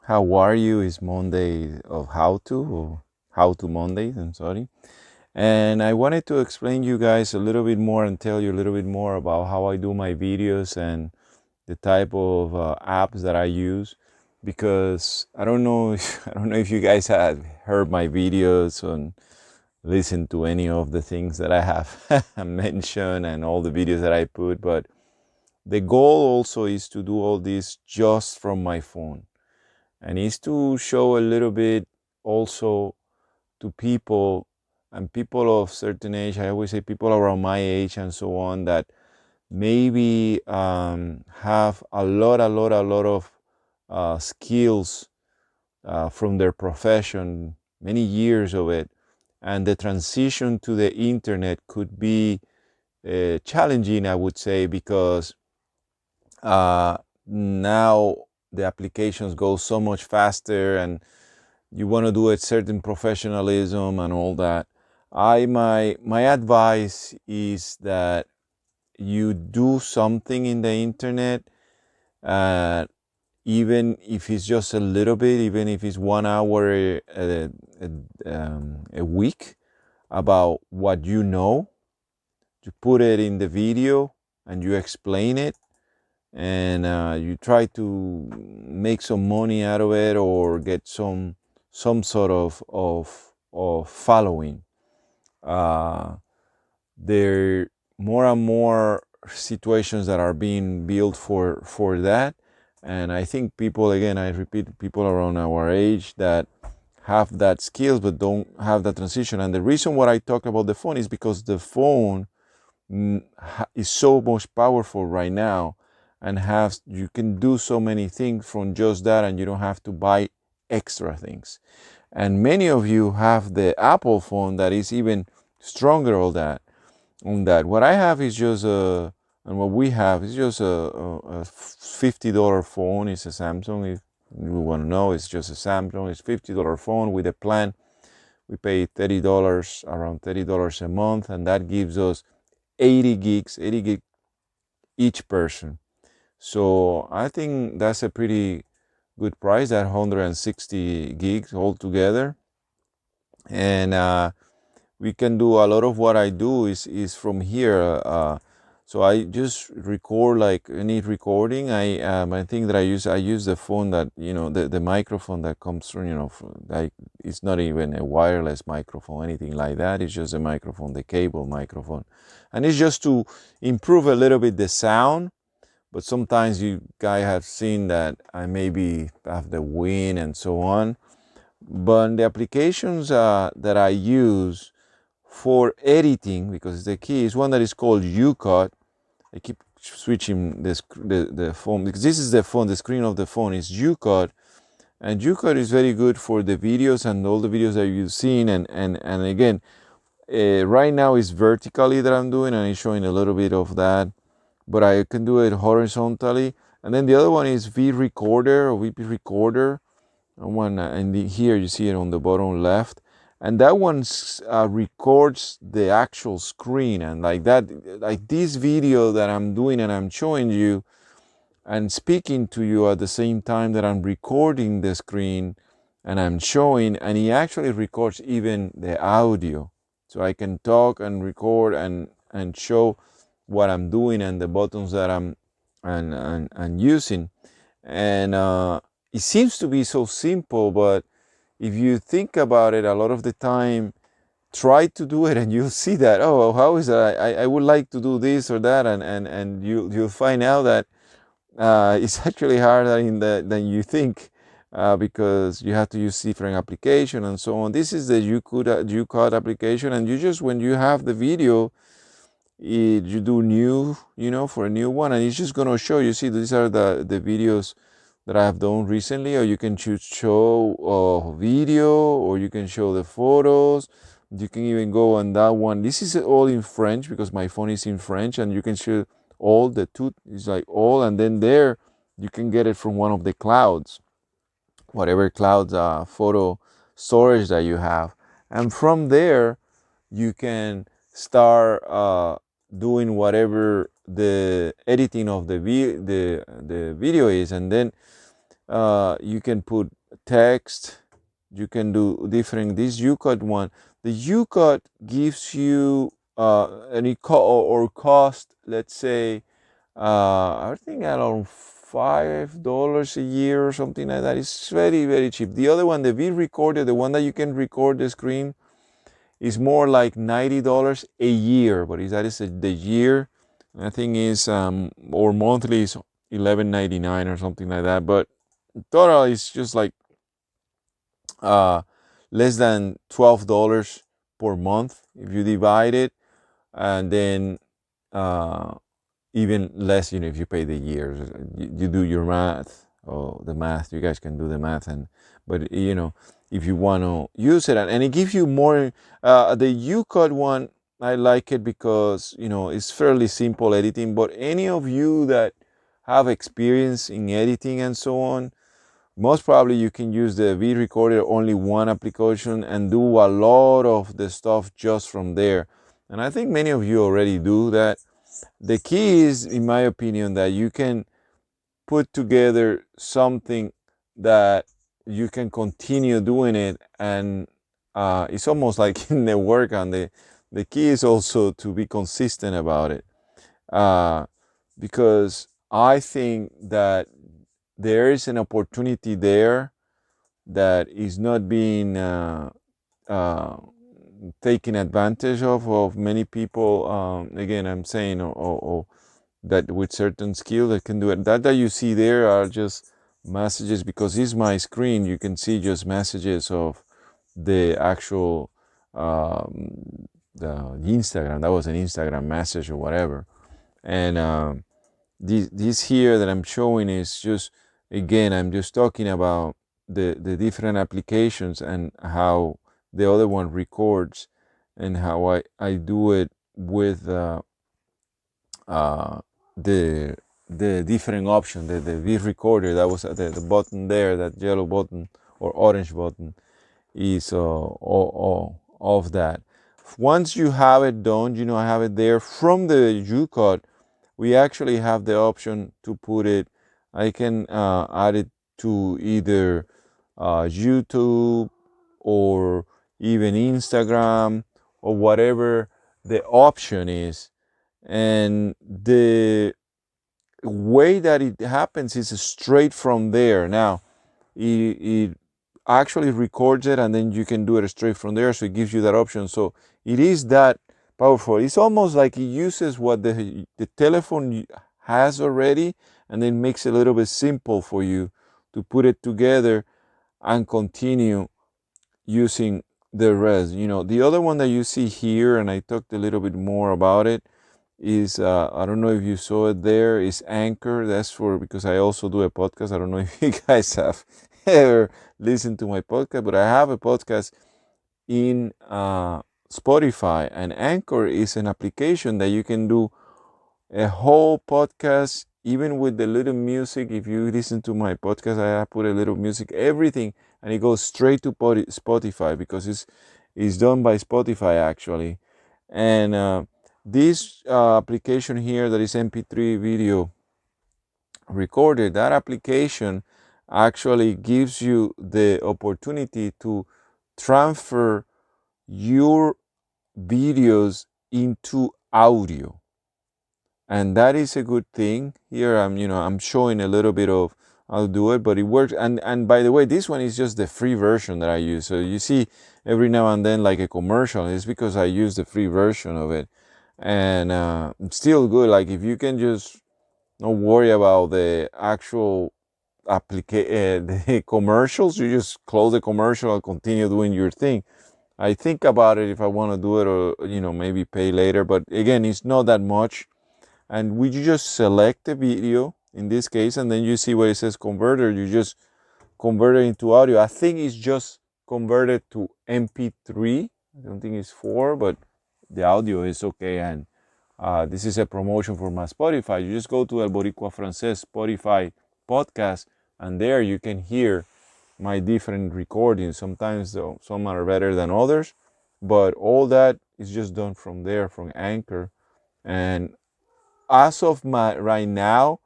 How are you? Is Monday of how to Mondays, I'm sorry. And I wanted to explain you guys a little bit more and tell you a little bit more about how I do my videos and the type of apps that I use because I don't know I don't know if you guys have heard my videos and listened to any of the things that I have mentioned and all the videos that I put, but the goal also is to do all this just from my phone and is to show a little bit also to people and people of certain age. I always say people around my age and so on that maybe have a lot of skills from their profession, many years of it, and the transition to the internet could be challenging, I would say, because now the applications go so much faster and you want to do it certain professionalism and all that. My advice is that you do something in the internet, uh, even if it's just a little bit, even if it's 1 hour a week, about what you know. You put it in the video and you explain it, and you try to make some money out of it or get some sort of following. Uh, there more and more situations that are being built for that, and I think people, again, I repeat, people around our age that have that skills but don't have that transition. And the reason why I talk about the phone is because the phone is so much powerful right now, and have you can do so many things from just that, and you don't have to buy extra things. And many of you have the Apple phone that is even stronger on that. What I have is just and what we have is just a $50 phone. It's a Samsung. If you want to know, it's just a Samsung. It's $50 phone with a plan. We pay $30, around $30 a month, and that gives us 80 gig each person. So I think that's a pretty good price. That 160 gigs altogether, and we can do a lot of what I do is from here. So I just record like any recording. I think that I use the phone that the microphone that comes from like it's not even a wireless microphone, anything like that. It's just a microphone, the cable microphone, and it's just to improve a little bit the sound. But sometimes you guys have seen that I maybe have the wind and so on. But the applications that I use for editing, because the key is one that is called Youcut. I keep switching the phone because this is the phone. The screen of the phone is Youcut, and Youcut is very good for the videos and all the videos that you've seen. And again, right now it's vertically that I'm doing, and it's showing a little bit of that, but I can do it horizontally. And then the other one is VRecorder or VP Recorder, one, and here you see it on the bottom left, and that one records the actual screen, and like that, like this video that I'm doing and I'm showing you and speaking to you at the same time that I'm recording the screen and I'm showing, and he actually records even the audio, so I can talk and record and show what I'm doing and the buttons that I'm and using. And it seems to be so simple, but if you think about it, a lot of the time, try to do it and you'll see that, oh, how is that? I would like to do this or that, and you'll find out that it's actually harder than you think, because you have to use different application and so on. This is the Youcut application, and you just, when you have the video, you do new, for a new one, and it's just going to show you. See, these are the videos that I have done recently, or you can choose show video, or you can show the photos. You can even go on that one. This is all in French because my phone is in French, and you can show all the two is like all, and then there you can get it from one of the clouds, whatever clouds photo storage that you have, and from there you can start doing whatever the editing of the video is. And then You can put text, you can do different. This Youcut one, the Youcut gives you or cost, let's say, I think around $5 a year or something like that. It's very, very cheap. The other one, the VRecorder, the one that you can record the screen, is more like $90 a year, but that is the year. I think is or monthly is $11.99 or something like that. But total is just like uh, less than $12 per month if you divide it, and then uh, even less, if you pay the years. You do your math. Oh, the math, you guys can do the math. But if you want to use it, and it gives you more. The Youcut one, I like it because it's fairly simple editing. But any of you that have experience in editing and so on, most probably you can use the VRecorder, only one application, and do a lot of the stuff just from there. And I think many of you already do that. The key is, in my opinion, that you can put together something that you can continue doing it, and it's almost like in the work. And the key is also to be consistent about it, uh, because I think that there is an opportunity there that is not being uh, taken advantage of many people. Again, I'm saying, or that with certain skill that can do it. That you see there are just messages, because it's my screen. You can see just messages of the actual the Instagram. That was an Instagram message or whatever. And this here that I'm showing is just, again, I'm just talking about the different applications and how the other one records, and how I do it with uh, the the different option, the VRecorder. That was the button there, that yellow button or orange button, is all of that. Once you have it done, I have it there from the Youcut. We actually have the option to put it. I can add it to either YouTube or even Instagram or whatever the option is. And the way that it happens is straight from there. Now, it actually records it, and then you can do it straight from there. So it gives you that option. So it is that powerful. It's almost like it uses what the telephone has already, and then makes it a little bit simple for you to put it together and continue using the rest. The other one that you see here, and I talked a little bit more about it, is I don't know if you saw it there, is Anchor. That's for, because I also do a podcast. I don't know if you guys have ever listened to my podcast, but I have a podcast in Spotify, and Anchor is an application that you can do a whole podcast, even with the little music. If you listen to my podcast, I put a little music, everything, and it goes straight to Spotify, because it's done by Spotify actually. And this application here, that is MP3 video recorder, that application actually gives you the opportunity to transfer your videos into audio, and that is a good thing. Here I'm showing a little bit of how to do it, but it works. And by the way, this one is just the free version that I use. So you see every now and then like a commercial, it's because I use the free version of it. And it's still good. Like, if you can just not worry about the actual the commercials, you just close the commercial and continue doing your thing. I think about it if I want to do it, or maybe pay later, but again, it's not that much. And we just select the video in this case, and then you see where it says converter. You just convert it into audio. I think it's just converted to MP3. I don't think it's 4, but the audio is okay. And this is a promotion for my Spotify. You just go to El Boricua Francés Spotify podcast, and there you can hear my different recordings. Sometimes though, some are better than others, but all that is just done from there, from Anchor. And as of right now,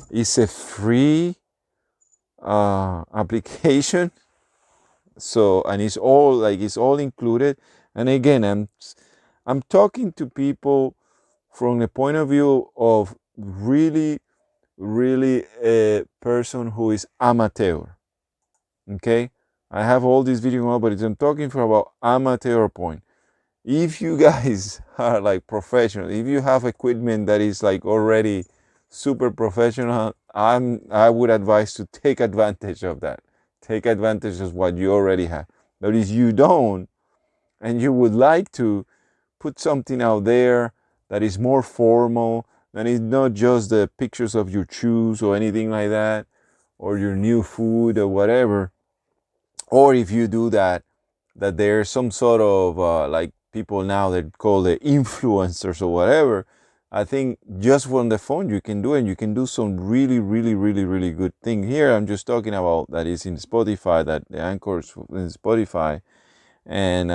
it's a free application. So, and it's all like it's all included. And again, I'm talking to people from the point of view of really a person who is amateur. Okay, I have all these video, but I'm talking from about amateur point. If you guys are like professional, if you have equipment that is like already super professional, I would advise to take advantage of that. Take advantage of what you already have. But if you don't, and you would like to put something out there that is more formal, that is not just the pictures of your shoes or anything like that, or your new food or whatever, or if you do that, that there's some sort of like people now that call the influencers or whatever. I think just from the phone you can do it. You can do some really good thing. Here I'm just talking about that is in Spotify, that the anchors in Spotify, and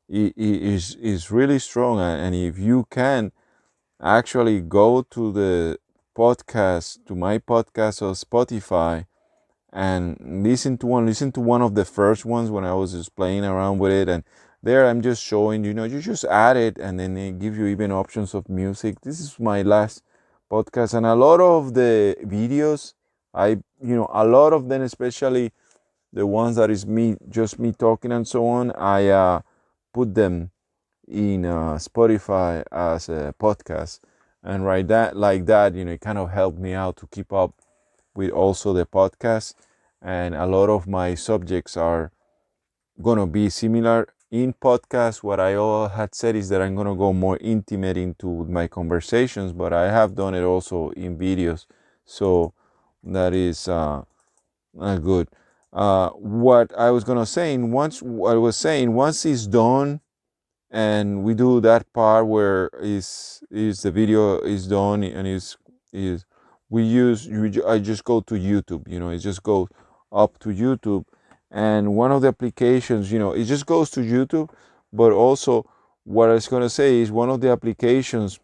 it is really strong. And if you can actually go to the podcast, to my podcast on Spotify, and listen to one of the first ones when I was just playing around with it. And there I'm just showing, you just add it, and then they give you even options of music. This is my last podcast, and a lot of the videos, a lot of them, especially the ones that is just me talking and so on, I put them in Spotify as a podcast. And right, that like that, it kind of helped me out to keep up with also the podcast. And a lot of my subjects are gonna be similar in podcast. What I all had said is that I'm gonna go more intimate into my conversations, but I have done it also in videos. So that is good. What I was gonna say, once it's done, and we do that part where is the video is done, and is we use I just go to YouTube. It just goes up to YouTube, and one of the applications, it just goes to YouTube. But also, what I was gonna say is one of the applications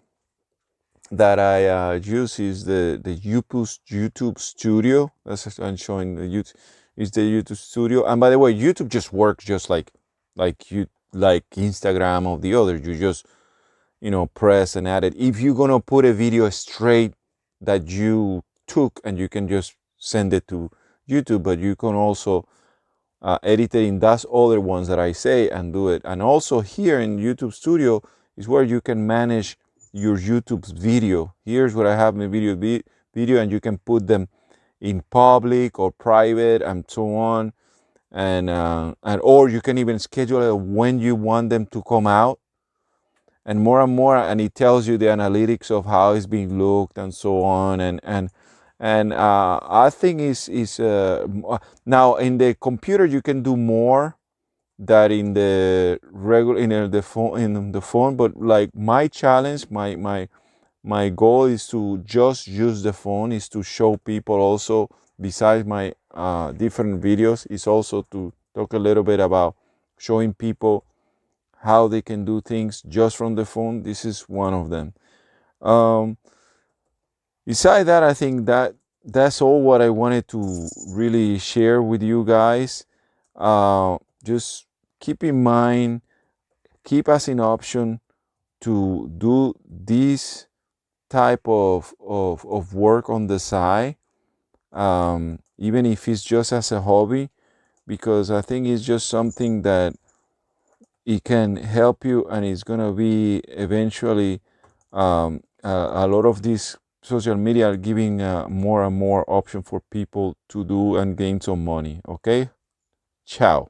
that I use is the YouTube Studio. That's what I'm showing. The YouTube is the YouTube Studio. And by the way, YouTube just works just like Instagram or the other. You just press and add it. If you're gonna put a video straight that you took, and you can just send it to YouTube, but you can also edit it in those other ones that I say and do it. And also here in YouTube Studio is where you can manage your YouTube's video. Here's what I have my video, and you can put them in public or private and so on. And or you can even schedule it when you want them to come out, and more, and it tells you the analytics of how it's being looked and so on. And I think is now in the computer you can do more that in the regular in the phone. But like my challenge, my goal is to just use the phone, is to show people also, besides my different videos, is also to talk a little bit about showing people how they can do things just from the phone. This is one of them. um, Beside that, I think that's all what I wanted to really share with you guys. Just keep in mind, keep as an option to do this type of work on the side, even if it's just as a hobby, because I think it's just something that it can help you, and it's gonna be eventually a lot of these social media are giving more and more option for people to do and gain some money. Okay, ciao.